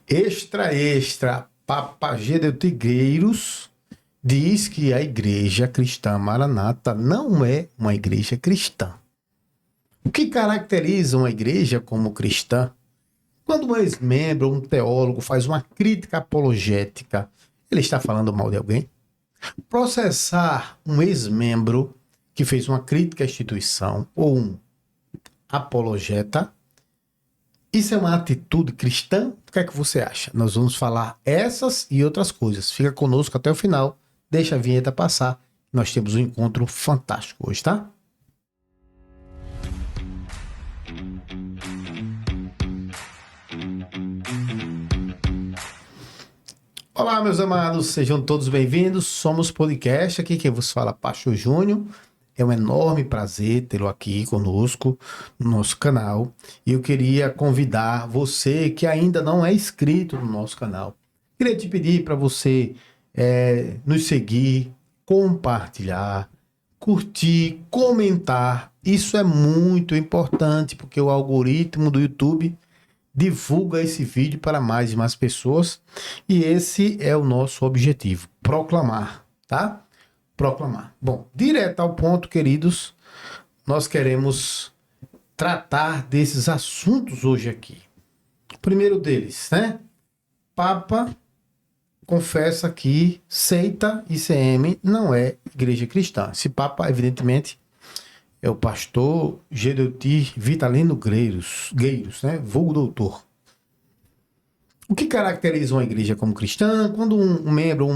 Extra, extra, Papa Gedeutigreiros diz que a Igreja Cristã Maranata não é uma igreja cristã. O que caracteriza uma igreja como cristã? Quando um ex-membro, um teólogo, faz uma crítica apologética, ele está falando mal de alguém? Processar um ex-membro que fez uma crítica à instituição ou um apologeta, isso é uma atitude cristã? O que é que você acha? Nós vamos falar essas e outras coisas. Fica conosco até o final. Deixa a vinheta passar. Nós temos um encontro fantástico hoje, tá? Olá, meus amados. Sejam todos bem-vindos. Somos Podcast. Aqui quem vos fala, Pastor Júnior. É um enorme prazer tê-lo aqui conosco no nosso canal. E eu queria convidar você que ainda não é inscrito no nosso canal. Queria te pedir para você nos seguir, compartilhar, curtir, comentar. Isso é muito importante porque o algoritmo do YouTube divulga esse vídeo para mais e mais pessoas. E esse é o nosso objetivo, proclamar, tá? Proclamar. Bom, direto ao ponto, queridos, nós queremos tratar desses assuntos hoje aqui. O primeiro deles, né? Papa confessa que seita ICM não é igreja cristã. Esse Papa, evidentemente, é o pastor Gedeutir Vitalino Gueiros, né? Vulgo doutor. O que caracteriza uma igreja como cristã? Quando um membro,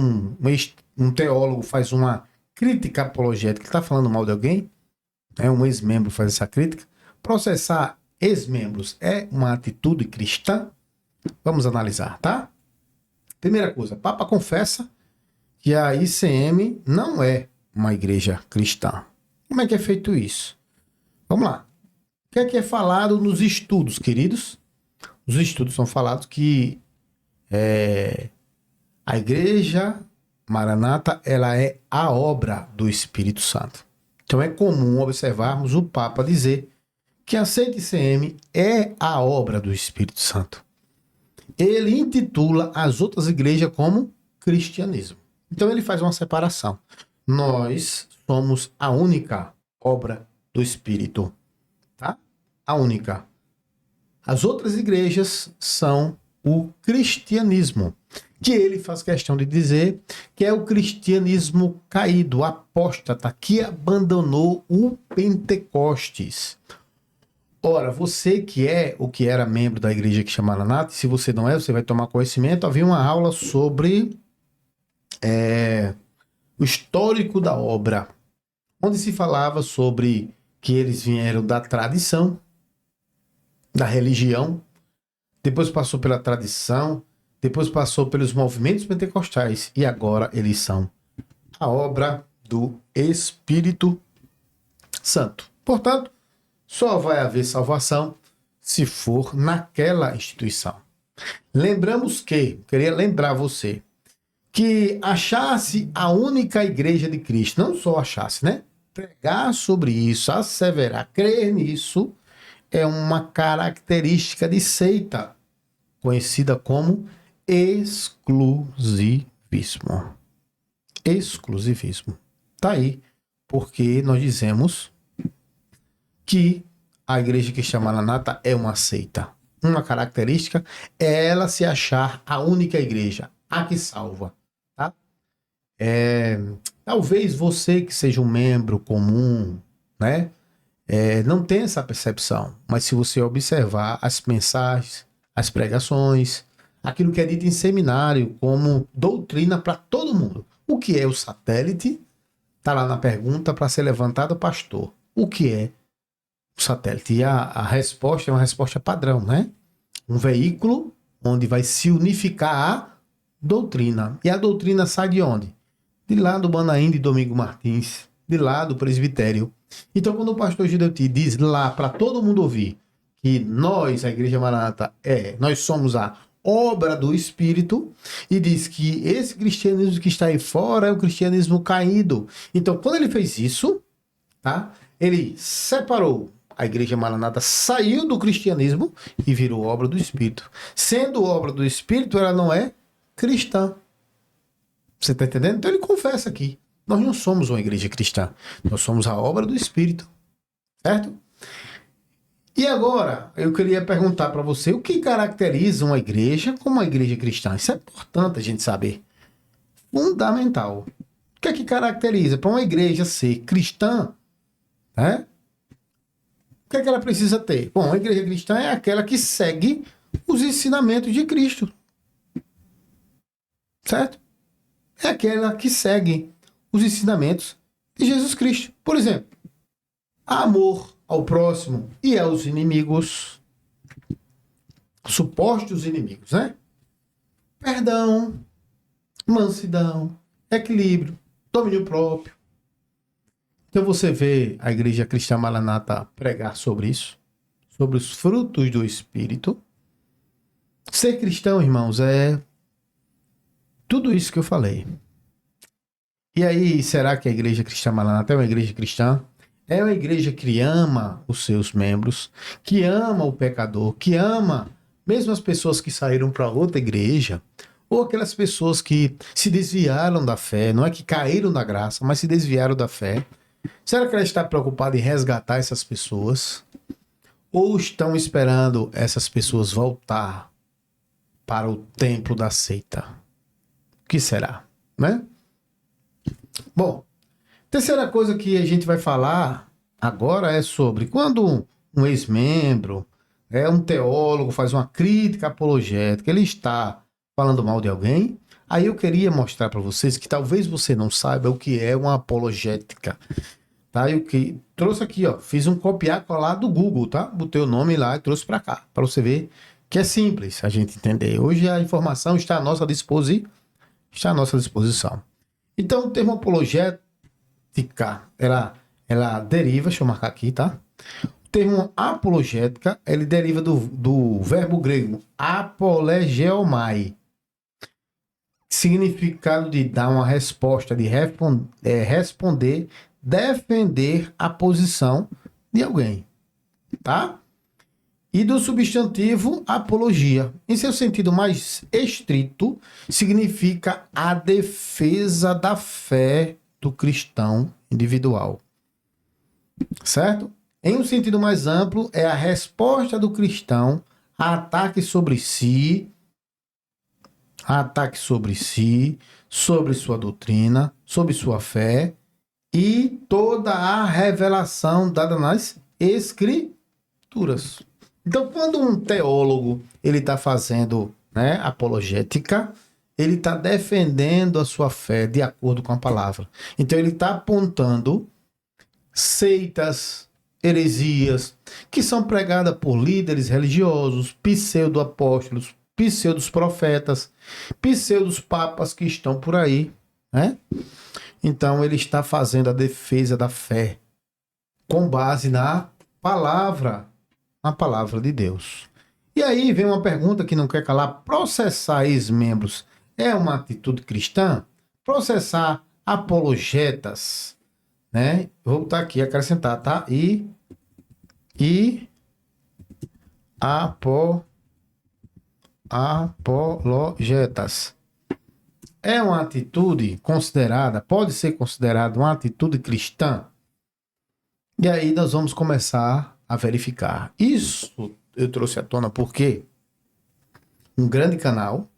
um teólogo faz uma crítica apologética, ele está falando mal de alguém, né? Um ex-membro faz essa crítica. Processar ex-membros é uma atitude cristã? Vamos analisar, tá? Primeira coisa, o Papa confessa que a ICM não é uma igreja cristã. Como é que é feito isso? Vamos lá. O que é falado nos estudos, queridos? Os estudos são falados que a Igreja Maranata, ela é a obra do Espírito Santo. Então é comum observarmos o Papa dizer que a seita ICM é a obra do Espírito Santo. Ele intitula as outras igrejas como cristianismo. Então ele faz uma separação. Nós somos a única obra do Espírito, tá? A única. As outras igrejas são o cristianismo, que ele faz questão de dizer que é o cristianismo caído, apóstata, que abandonou o Pentecostes. Ora, você que é ou que era membro da igreja que chama Maranata, se você não é, você vai tomar conhecimento. Havia uma aula sobre o histórico da obra, onde se falava sobre que eles vieram da tradição, da religião, depois passou pela tradição, depois passou pelos movimentos pentecostais e agora eles são a obra do Espírito Santo. Portanto, só vai haver salvação se for naquela instituição. Lembramos que, queria lembrar você, que achasse a única igreja de Cristo, não só achasse, né? Pregar sobre isso, asseverar, crer nisso, é uma característica de seita, conhecida como exclusivismo. Exclusivismo. Tá aí, porque nós dizemos que a igreja cristã Maranata é uma seita. Uma característica é ela se achar a única igreja, a que salva, tá? Talvez você que seja um membro comum, né? Não tenha essa percepção, mas se você observar as mensagens, as pregações, aquilo que é dito em seminário como doutrina para todo mundo. O que é o satélite? Está lá na pergunta para ser levantada, pastor. O que é o satélite? E a resposta é uma resposta padrão, né? Um veículo onde vai se unificar a doutrina. E a doutrina sai de onde? De lá do Manaim de Domingo Martins, de lá do presbitério. Então, quando o pastor Gedeutir diz lá para todo mundo ouvir que nós, a Igreja Maranata, nós somos a obra do Espírito, e diz que esse cristianismo que está aí fora é o cristianismo caído. Então, quando ele fez isso, tá? Ele separou a Igreja Maranata saiu do cristianismo e virou obra do Espírito. Sendo obra do Espírito, ela não é cristã. Você está entendendo? Então ele confessa aqui. Nós não somos uma igreja cristã. Nós somos a obra do Espírito. Certo? E agora, eu queria perguntar para você o que caracteriza uma igreja como uma igreja cristã. Isso é importante a gente saber. Fundamental. O que é que caracteriza para uma igreja ser cristã? Né? O que é que ela precisa ter? Bom, a igreja cristã é aquela que segue os ensinamentos de Cristo. Certo? É aquela que segue os ensinamentos de Jesus Cristo. Por exemplo, amor ao próximo e aos inimigos, supostos inimigos, né? Perdão, mansidão, equilíbrio, domínio próprio. Então você vê a Igreja Cristã Maranata pregar sobre isso, sobre os frutos do Espírito. Ser cristão, irmãos, é tudo isso que eu falei. E aí, será que a Igreja Cristã Maranata é uma igreja cristã? É uma igreja que ama os seus membros, que ama o pecador, que ama mesmo as pessoas que saíram para outra igreja, ou aquelas pessoas que se desviaram da fé, não é que caíram da graça, mas se desviaram da fé. Será que ela está preocupada em resgatar essas pessoas? Ou estão esperando essas pessoas voltar para o templo da seita? O que será, né? Bom, terceira coisa que a gente vai falar agora é sobre quando um ex-membro, um teólogo faz uma crítica apologética, ele está falando mal de alguém. Aí eu queria mostrar para vocês que talvez você não saiba o que é uma apologética. Tá? Eu que trouxe aqui, ó, fiz um copiar colar do Google, tá? Botei o nome lá e trouxe para cá, para você ver que é simples a gente entender. Hoje a informação está à nossa disposição. Então, o termo apologética, ela deriva, deixa eu marcar aqui, tá? O termo apologética, ele deriva do verbo grego apolegeomai, significado de dar uma resposta, de responder, defender a posição de alguém, tá? E do substantivo apologia. Em seu sentido mais estrito, significa a defesa da fé do cristão individual. Certo? Em um sentido mais amplo, é a resposta do cristão a ataques sobre si, sobre sua doutrina, sobre sua fé e toda a revelação dada nas Escrituras. Então, quando um teólogo ele está fazendo, apologética, ele está defendendo a sua fé de acordo com a palavra. Então, ele está apontando seitas, heresias, que são pregadas por líderes religiosos, pseudo-apóstolos, pseudos-profetas, pseudos-papas que estão por aí, né? Então, ele está fazendo a defesa da fé com base na palavra de Deus. E aí vem uma pergunta que não quer calar: processar ex-membros é uma atitude cristã? Processar apologetas, né? Vou botar aqui, acrescentar, tá? Apologetas. É uma atitude considerada, pode ser considerada uma atitude cristã? E aí nós vamos começar a verificar. Isso eu trouxe à tona porque um grande canal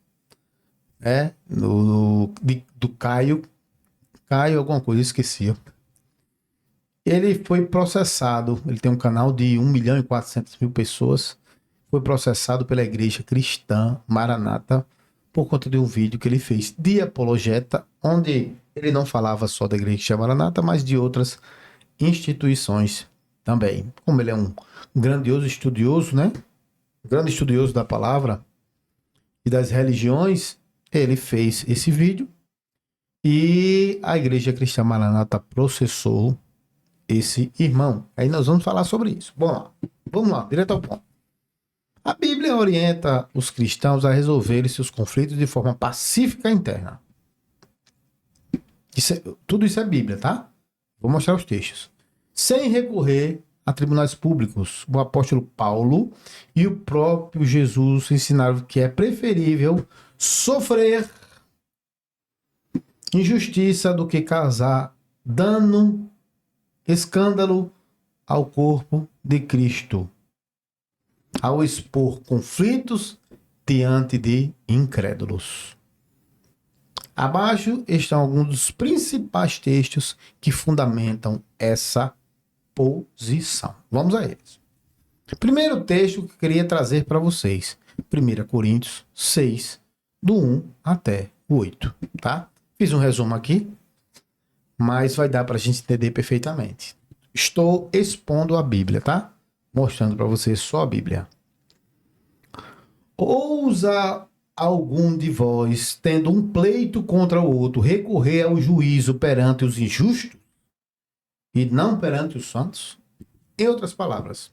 do Caio alguma coisa, esqueci. Ele foi processado, ele tem um canal de 1.400.000 pessoas, foi processado pela Igreja Cristã Maranata por conta de um vídeo que ele fez de apologeta, onde ele não falava só da Igreja Cristã Maranata, mas de outras instituições também. Como ele é um grandioso estudioso, né? Grande estudioso da palavra e das religiões, ele fez esse vídeo e a Igreja Cristã Maranata processou esse irmão. Aí nós vamos falar sobre isso. Bom, vamos lá, direto ao ponto. A Bíblia orienta os cristãos a resolverem seus conflitos de forma pacífica interna. Tudo isso é Bíblia, tá? Vou mostrar os textos. Sem recorrer a tribunais públicos. O apóstolo Paulo e o próprio Jesus ensinaram que é preferível sofrer injustiça do que causar dano, escândalo ao corpo de Cristo, ao expor conflitos diante de incrédulos. Abaixo estão alguns dos principais textos que fundamentam essa posição. Vamos a eles. Primeiro texto que eu queria trazer para vocês, 1 Coríntios 6, do 1 até o 8, tá? Fiz um resumo aqui, mas vai dar para a gente entender perfeitamente. Estou expondo a Bíblia, tá? Mostrando para vocês só a Bíblia. Ousa algum de vós, tendo um pleito contra o outro, recorrer ao juízo perante os injustos e não perante os santos? Em outras palavras,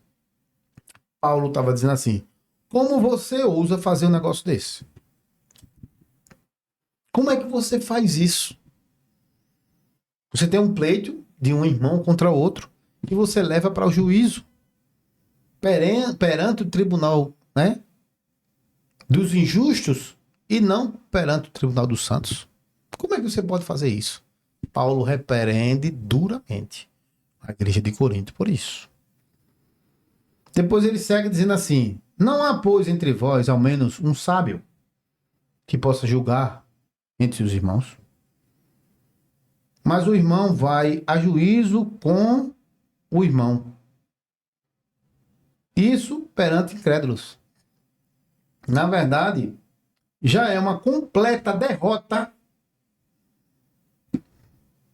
Paulo estava dizendo assim: como você ousa fazer um negócio desse? Como é que você faz isso? Você tem um pleito de um irmão contra outro e você leva para o juízo perante o tribunal, né, dos injustos e não perante o tribunal dos santos. Como é que você pode fazer isso? Paulo repreende duramente a igreja de Corinto por isso. Depois ele segue dizendo assim: não há, pois, entre vós ao menos um sábio que possa julgar entre os irmãos. Mas o irmão vai a juízo com o irmão. Isso perante incrédulos. Na verdade, já é uma completa derrota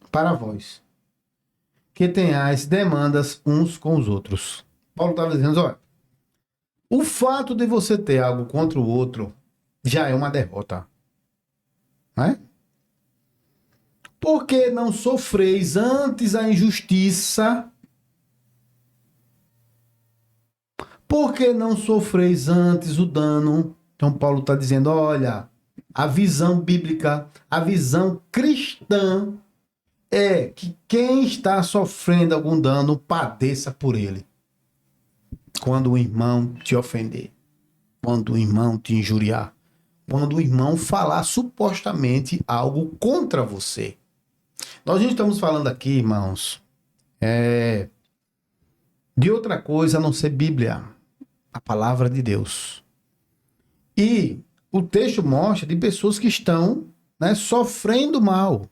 para vós, que tenhais demandas uns com os outros. Paulo estava dizendo: olha, o fato de você ter algo contra o outro já é uma derrota. Não é? Por que não sofreis antes a injustiça? Por que não sofreis antes o dano? Então Paulo está dizendo: olha, a visão bíblica, a visão cristã é que quem está sofrendo algum dano padeça por ele. Quando o irmão te ofender, quando o irmão te injuriar, quando o irmão falar supostamente algo contra você. Nós não estamos falando aqui, irmãos, de outra coisa a não ser Bíblia, a palavra de Deus. E o texto mostra de pessoas que estão, né, sofrendo mal.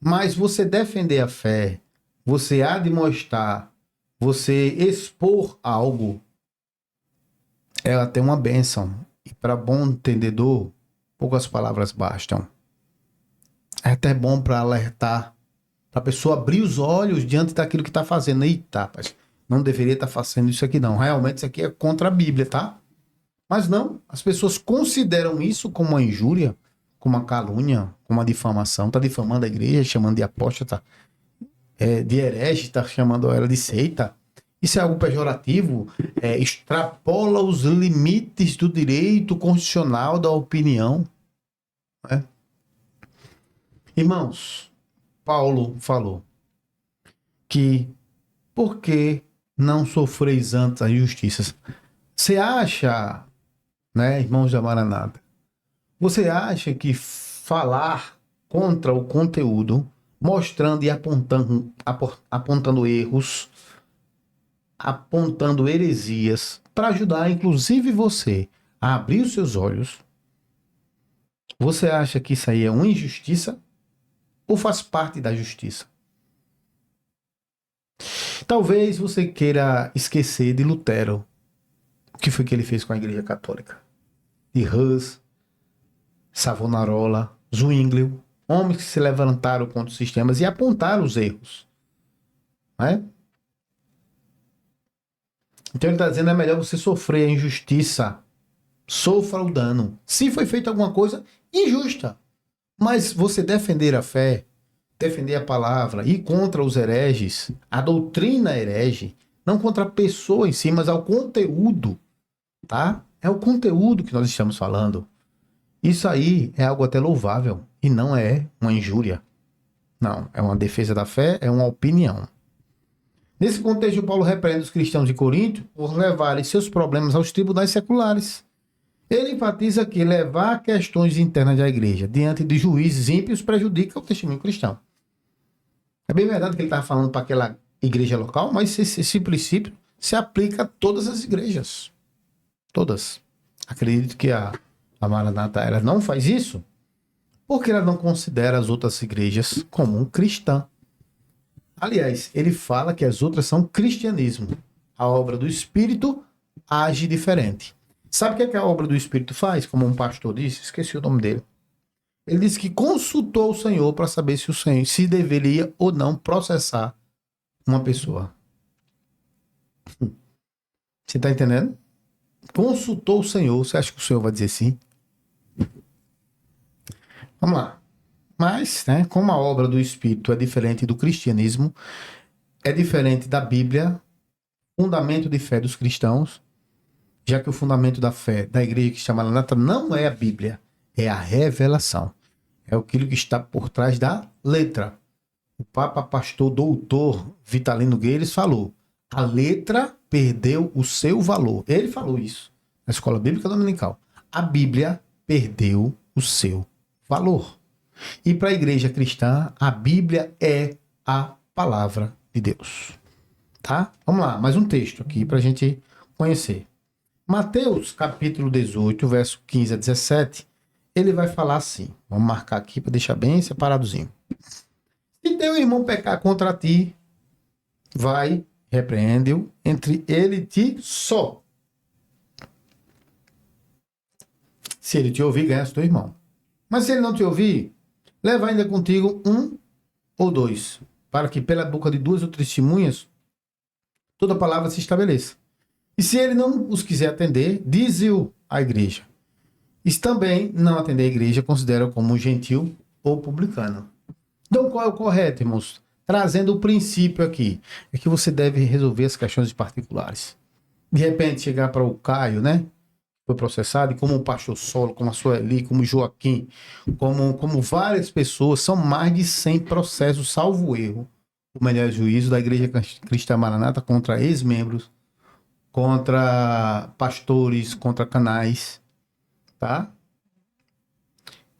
Mas você defender a fé, você admoestar, você expor algo, ela tem uma bênção. E para bom entendedor, poucas palavras bastam. É até bom para alertar, para a pessoa abrir os olhos diante daquilo que está fazendo. Eita, rapaz, não deveria estar fazendo isso aqui não. Realmente isso aqui é contra a Bíblia, tá? Mas não, as pessoas consideram isso como uma injúria, como uma calúnia, como uma difamação. Está difamando a igreja, chamando de apóstata, de herege, está chamando ela de seita. Isso é algo pejorativo, extrapola os limites do direito constitucional da opinião. Né? Irmãos, Paulo falou que por que não sofreis antes as injustiças? Você acha, né, irmãos da Maranata, você acha que falar contra o conteúdo, mostrando e apontando erros, apontando heresias, para ajudar inclusive você a abrir os seus olhos, você acha que isso aí é uma injustiça ou faz parte da justiça? Talvez você queira esquecer de Lutero. O que foi que ele fez com a Igreja Católica? De Hus, Savonarola, Zwinglio, homens que se levantaram contra os sistemas e apontaram os erros. Né? Então ele está dizendo: é melhor você sofrer a injustiça, sofra o dano. Se foi feita alguma coisa injusta, mas você defender a fé, defender a palavra, ir contra os hereges, a doutrina herege, não contra a pessoa em si, mas ao conteúdo, tá? É o conteúdo que nós estamos falando. Isso aí é algo até louvável e não é uma injúria. Não, é uma defesa da fé, é uma opinião. Nesse contexto, Paulo repreende os cristãos de Corinto por levarem seus problemas aos tribunais seculares. Ele enfatiza que levar questões internas da igreja diante de juízes ímpios prejudica o testemunho cristão. É bem verdade que ele estava falando para aquela igreja local, mas esse princípio se aplica a todas as igrejas. Todas. Acredito que a Maranata ela não faz isso porque ela não considera as outras igrejas como um cristã. Aliás, ele fala que as outras são cristianismo. A obra do Espírito age diferente. Sabe o que a obra do Espírito faz? Como um pastor disse, esqueci o nome dele. Ele disse que consultou o Senhor para saber se o Senhor se deveria ou não processar uma pessoa. Você está entendendo? Consultou o Senhor. Você acha que o Senhor vai dizer sim? Vamos lá. Mas, né, como a obra do Espírito é diferente do cristianismo, é diferente da Bíblia, fundamento de fé dos cristãos, já que o fundamento da fé da igreja que se chama Maranata não é a Bíblia, é a revelação. É aquilo que está por trás da letra. O Papa Pastor Doutor Vitalino Gueiros falou: a letra perdeu o seu valor. Ele falou isso na Escola Bíblica Dominical. A Bíblia perdeu o seu valor. E para a igreja cristã, a Bíblia é a palavra de Deus. Tá? Vamos lá, mais um texto aqui para a gente conhecer. Mateus, capítulo 18, verso 15 a 17, ele vai falar assim. Vamos marcar aqui para deixar bem separadozinho. Se teu irmão pecar contra ti, vai, repreende-o entre ele e ti só. Se ele te ouvir, ganha teu irmão. Mas se ele não te ouvir, leva ainda contigo um ou dois, para que pela boca de duas ou três testemunhas toda palavra se estabeleça. E se ele não os quiser atender, dize-o à igreja. E se também não atender a igreja, considera como gentil ou publicano. Então, qual é o correto, irmãos? Trazendo o princípio aqui, é que você deve resolver as questões particulares. De repente, chegar para o Caio, né? Foi processado, e como o pastor Solo, como a Sueli, como o Joaquim, como várias pessoas, são mais de 100 processos, salvo erro. O melhor juízo da Igreja Cristã Maranata contra ex-membros, contra pastores, contra canais, tá?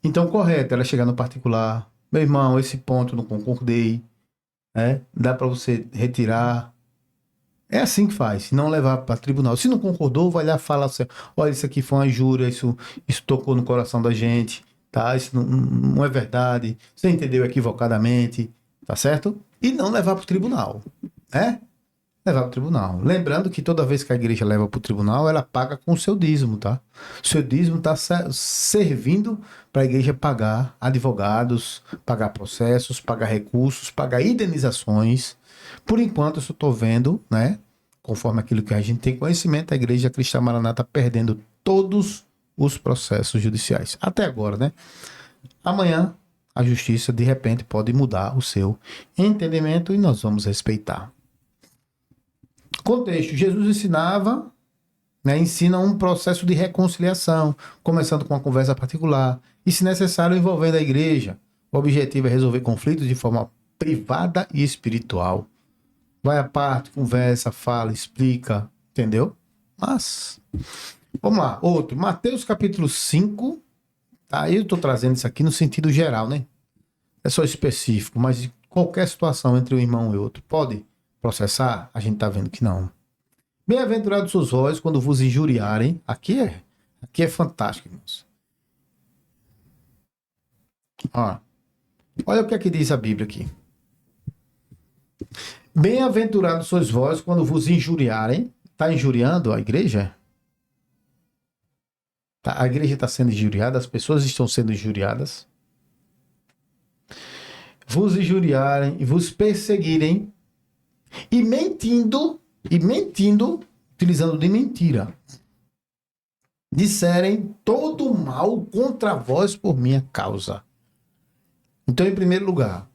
Então, correto, ela chegar no particular. Meu irmão, esse ponto não concordei, né? Dá para você retirar. É assim que faz, se não levar para tribunal. Se não concordou, vai lá e fala assim, olha, isso aqui foi uma injúria, isso tocou no coração da gente, tá? Isso não é verdade, você entendeu equivocadamente, tá certo? E não levar para o tribunal, né? Levar para o tribunal. Lembrando que toda vez que a igreja leva para o tribunal, ela paga com o seu dízimo, tá? O seu dízimo está servindo para a igreja pagar advogados, pagar processos, pagar recursos, pagar indenizações. Por enquanto, eu só estou vendo, né? Conforme aquilo que a gente tem conhecimento, a Igreja Cristã Maranata perdendo todos os processos judiciais. Até agora, né? Amanhã, a justiça, de repente, pode mudar o seu entendimento e nós vamos respeitar. Contexto. Jesus ensinava, né? Ensina um processo de reconciliação, começando com uma conversa particular e, se necessário, envolvendo a igreja. O objetivo é resolver conflitos de forma privada e espiritual. Vai à parte, conversa, fala, explica, entendeu? Mas, vamos lá, outro. Mateus capítulo 5, tá? Eu estou trazendo isso aqui no sentido geral, né? É só específico, mas qualquer situação entre um irmão e outro pode processar? A gente está vendo que não. Bem-aventurados sois vós quando vos injuriarem. Aqui é fantástico, irmãos. Ó, olha o que é que diz a Bíblia aqui. Bem-aventurados sois vós quando vos injuriarem. Está injuriando a igreja? Tá, a igreja está sendo injuriada, as pessoas estão sendo injuriadas. Vos injuriarem e vos perseguirem e mentindo, utilizando de mentira, disserem todo mal contra vós por minha causa. Então, em primeiro lugar,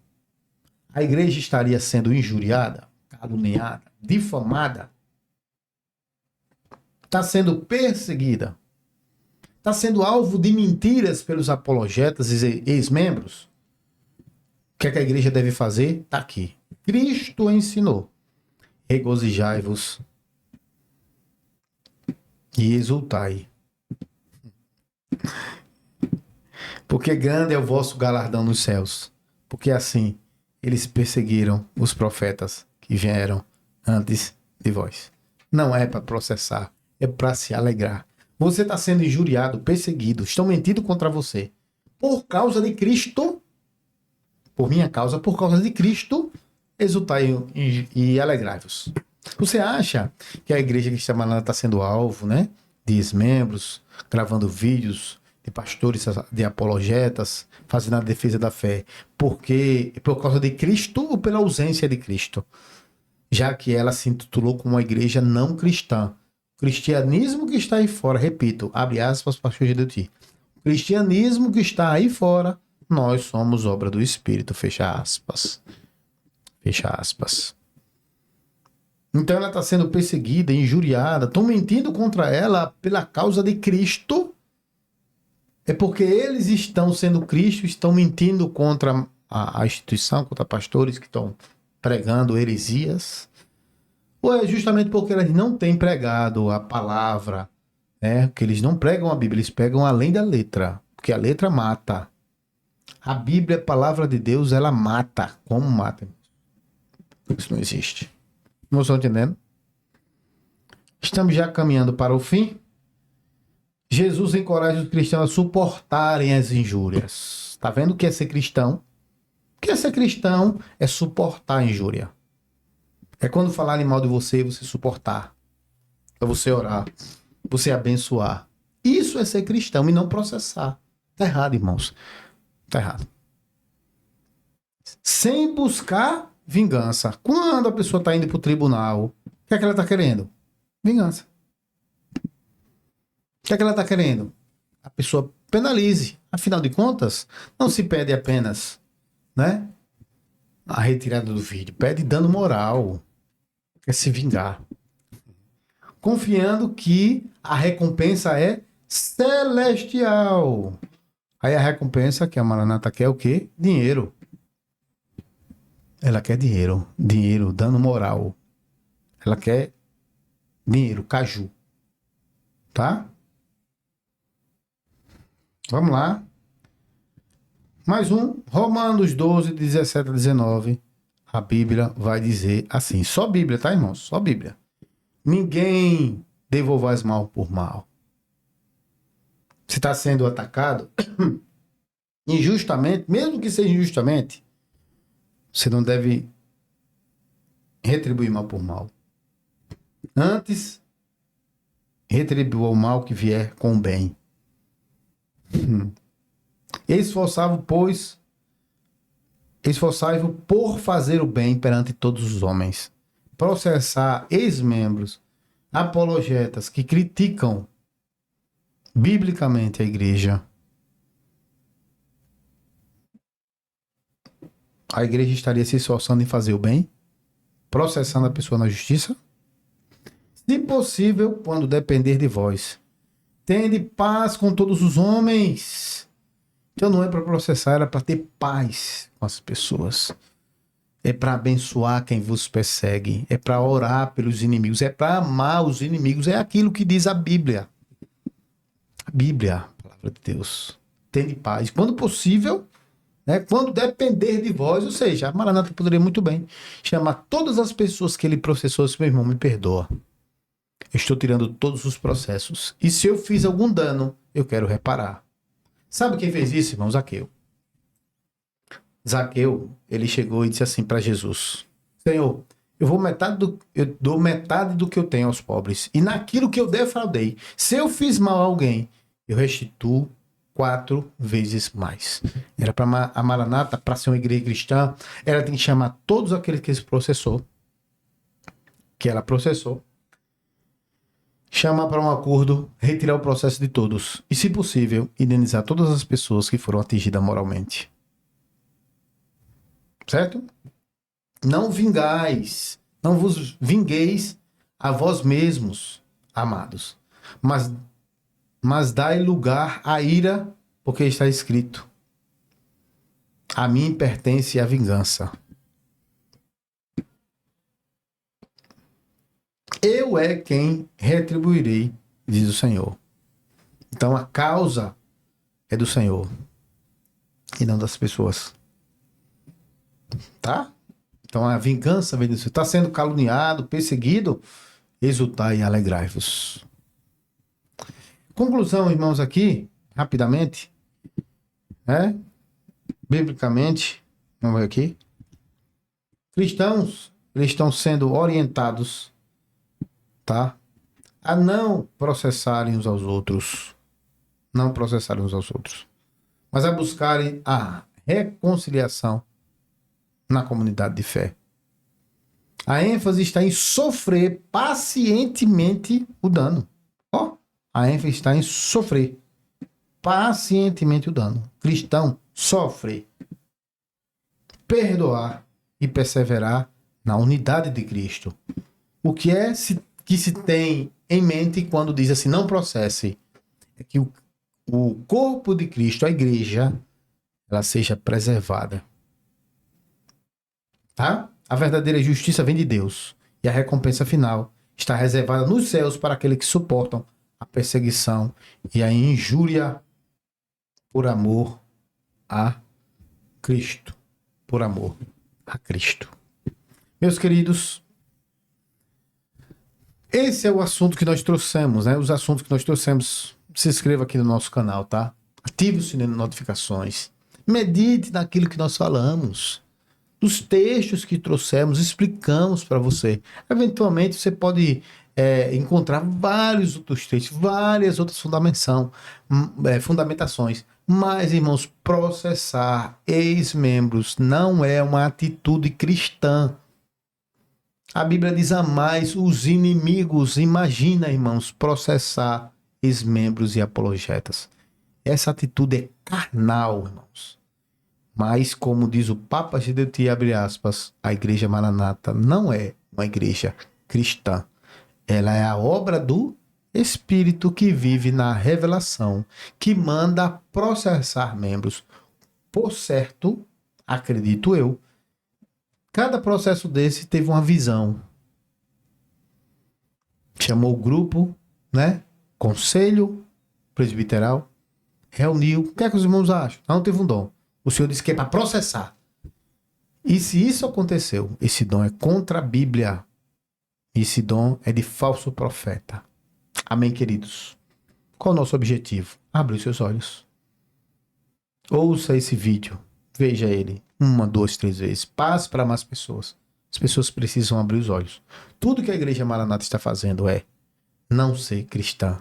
a igreja estaria sendo injuriada, caluniada, difamada, está sendo perseguida, está sendo alvo de mentiras pelos apologetas e ex-membros. O que é que a igreja deve fazer? Está aqui. Cristo ensinou. regozijai-vos e exultai, porque grande é o vosso galardão nos céus, porque assim eles perseguiram os profetas que vieram antes de vós. Não é para processar, é para se alegrar. Você está sendo injuriado, perseguido, estão mentindo contra você. Por causa de Cristo, por minha causa, por causa de Cristo, exultai e alegrai-vos. Você acha que a igreja cristã Maranata está sendo alvo, né? De ex-membros, gravando vídeos de pastores, de apologetas, fazendo a defesa da fé, porque por causa de Cristo ou pela ausência de Cristo? Já que ela se intitulou como uma igreja não cristã. O cristianismo que está aí fora, repito, abre aspas, pastor Gedeuti. O cristianismo que está aí fora, nós somos obra do Espírito, fecha aspas. Fecha aspas. Então ela está sendo perseguida, injuriada, estão mentindo contra ela pela causa de Cristo. É porque eles estão sendo Cristo, estão mentindo contra a instituição, contra pastores que estão pregando heresias? Ou é justamente porque eles não têm pregado a palavra, né? Que eles não pregam a Bíblia, eles pregam além da letra, porque a letra mata. A Bíblia, a palavra de Deus, ela mata. Como mata? Isso não existe. Não estão entendendo? Estamos já caminhando para o fim. Jesus encoraja os cristãos a suportarem as injúrias. Está vendo o que é ser cristão? O que é ser cristão é suportar a injúria. É quando falarem mal de você, você suportar. É você orar. Você abençoar. Isso é ser cristão e não processar. Tá errado, irmãos. Tá errado. Sem buscar vingança. Quando a pessoa está indo para o tribunal, o que é que ela está querendo? Vingança. O que é que ela está querendo? A pessoa penalize. Afinal de contas, não se pede apenas, né, a retirada do vídeo. Pede dano moral. Quer se vingar. Confiando que a recompensa é celestial. Aí a recompensa que a Maranata quer é o quê? Dinheiro. Ela quer dinheiro. Dinheiro, dano moral. Ela quer dinheiro, caju. Tá? Vamos lá. Mais um. Romanos 12, 17 a 19. A Bíblia vai dizer assim. Só Bíblia, tá, irmãos? Só Bíblia. Ninguém devolvaz mal por mal. Se está sendo atacado injustamente, mesmo que seja injustamente, você não deve retribuir mal por mal. Antes, retribua o mal que vier com o bem. Esforçai-vos por fazer o bem perante todos os homens. Processar ex-membros, apologetas que criticam biblicamente a igreja. A igreja estaria se esforçando em fazer o bem? Processando a pessoa na justiça? Se possível, quando depender de vós. Tende paz com todos os homens. Então não é para processar, era para ter paz com as pessoas. É para abençoar quem vos persegue. É para orar pelos inimigos. É para amar os inimigos. É aquilo que diz a Bíblia. A Bíblia, a palavra de Deus. Tende paz. Quando possível, né, quando depender de vós, ou seja, a Maranata poderia muito bem chamar todas as pessoas que ele processou, assim, meu irmão, me perdoa. Eu estou tirando todos os processos. E se eu fiz algum dano, eu quero reparar. Sabe quem fez isso, irmão? Zaqueu. Zaqueu, ele chegou e disse assim para Jesus: Senhor, eu dou metade do que eu tenho aos pobres. E naquilo que eu defraudei, se eu fiz mal a alguém, eu restituo 4 vezes mais. Era para a Maranata, para ser uma igreja cristã, ela tem que chamar todos aqueles que ela processou, chamar para um acordo, retirar o processo de todos e, se possível, indenizar todas as pessoas que foram atingidas moralmente. Certo? Não vingais, não vos vingueis a vós mesmos, amados, mas dai lugar à ira, porque está escrito: a mim pertence a vingança. Eu é quem retribuirei, diz o Senhor. Então a causa é do Senhor e não das pessoas. Tá? Então a vingança vem do Senhor. Está sendo caluniado, perseguido, exultai e alegrai-vos. Conclusão, irmãos, aqui, rapidamente, né? Biblicamente, vamos ver aqui. Cristãos, eles estão sendo orientados, tá? A não processarem uns aos outros. Não processarem uns aos outros. Mas a buscarem a reconciliação na comunidade de fé. A ênfase está em sofrer pacientemente o dano. Ó, a ênfase está em sofrer pacientemente o dano. Cristão sofre, perdoar e perseverar na unidade de Cristo. O que é que se tem em mente quando diz assim, não processe, é que o corpo de Cristo, a igreja, ela seja preservada. Tá? A verdadeira justiça vem de Deus e a recompensa final está reservada nos céus para aqueles que suportam a perseguição e a injúria por amor a Cristo. Por amor a Cristo. Meus queridos, esse é o assunto que nós trouxemos, né? Os assuntos que nós trouxemos. Se inscreva aqui no nosso canal, tá? Ative o sininho de notificações. Medite naquilo que nós falamos. Dos textos que trouxemos, explicamos para você. Eventualmente, você pode encontrar vários outros textos, várias outras fundamentações. Mas, irmãos, processar ex-membros não é uma atitude cristã. A Bíblia diz: amais os inimigos. Imagina, irmãos, processar ex-membros e apologetas. Essa atitude é carnal, irmãos. Mas, como diz o Papa Gidetti, abre aspas, a Igreja Maranata não é uma igreja cristã. Ela é a obra do Espírito que vive na revelação, que manda processar membros. Por certo, acredito eu, cada processo desse teve uma visão. Chamou o grupo, né? Conselho presbiteral, reuniu. O que é que os irmãos acham? Não teve um dom. O Senhor disse que é para processar. E se isso aconteceu, esse dom é contra a Bíblia. Esse dom é de falso profeta. Amém, queridos? Qual é o nosso objetivo? Abre os seus olhos. Ouça esse vídeo. Veja ele 1, 2, 3 vezes. Passe para mais pessoas. As pessoas precisam abrir os olhos. Tudo que a Igreja Maranata está fazendo é não ser cristã.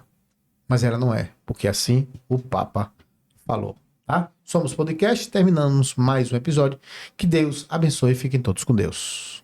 Mas ela não é, porque assim o Papa falou. Tá? Somos Podcast, terminamos mais um episódio. Que Deus abençoe e fiquem todos com Deus.